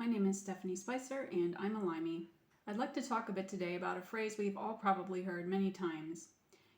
name is Stephanie Spicer, and I'm a Limey. I'd like to talk a bit today about a phrase we've all probably heard many times.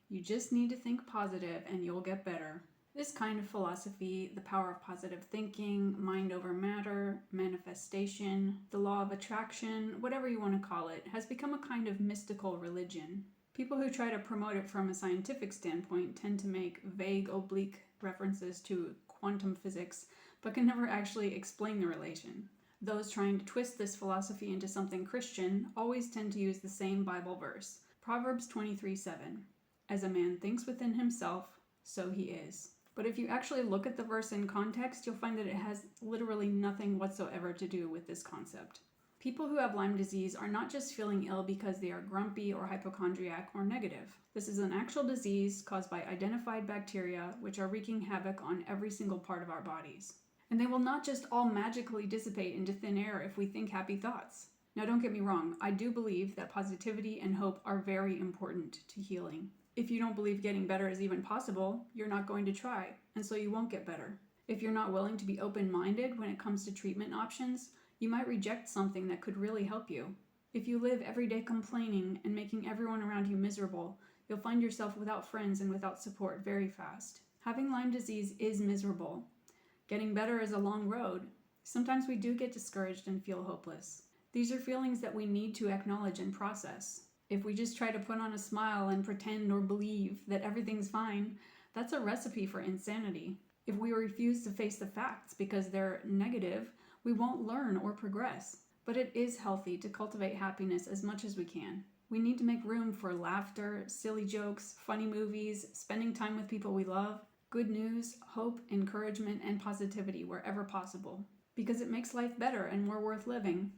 You just need to think positive and you'll get better. This kind of philosophy, the power of positive thinking, mind over matter, manifestation, the law of attraction, whatever you want to call it, has become a kind of mystical religion. People who try to promote it from a scientific standpoint tend to make vague, oblique references to quantum physics, but can never actually explain the relation. Those trying to twist this philosophy into something Christian always tend to use the same Bible verse, Proverbs 23:7. As a man thinks within himself, so he is. But if you actually look at the verse in context, you'll find that it has literally nothing whatsoever to do with this concept. People who have Lyme disease are not just feeling ill because they are grumpy or hypochondriac or negative. This is an actual disease caused by identified bacteria which are wreaking havoc on every single part of our bodies. And they will not just all magically dissipate into thin air if we think happy thoughts. Now don't get me wrong, I do believe that positivity and hope are very important to healing. If you don't believe getting better is even possible, you're not going to try, and so you won't get better. If you're not willing to be open-minded when it comes to treatment options, you might reject something that could really help you. If you live every day complaining and making everyone around you miserable, you'll find yourself without friends and without support very fast. Having Lyme disease is miserable. Getting better is a long road. Sometimes we do get discouraged and feel hopeless. These are feelings that we need to acknowledge and process. If we just try to put on a smile and pretend or believe that everything's fine, that's a recipe for insanity. If we refuse to face the facts because they're negative, we won't learn or progress. But it is healthy to cultivate happiness as much as we can. We need to make room for laughter, silly jokes, funny movies, spending time with people we love, good news, hope, encouragement, and positivity wherever possible, because it makes life better and more worth living.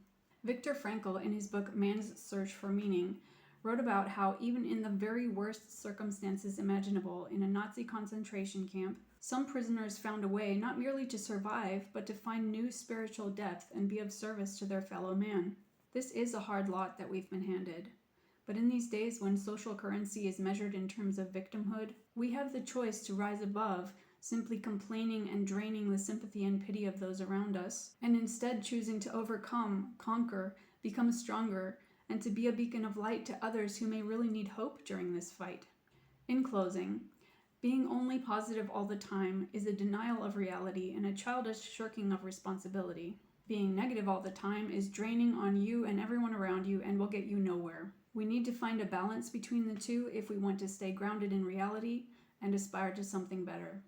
Viktor Frankl, in his book Man's Search for Meaning, wrote about how even in the very worst circumstances imaginable in a Nazi concentration camp, some prisoners found a way not merely to survive, but to find new spiritual depth and be of service to their fellow man. This is a hard lot that we've been handed. But in these days when social currency is measured in terms of victimhood, we have the choice to rise above simply complaining and draining the sympathy and pity of those around us, and instead choosing to overcome, conquer, become stronger, and to be a beacon of light to others who may really need hope during this fight. In closing, being only positive all the time is a denial of reality and a childish shirking of responsibility. Being negative all the time is draining on you and everyone around you and will get you nowhere. We need to find a balance between the two if we want to stay grounded in reality and aspire to something better.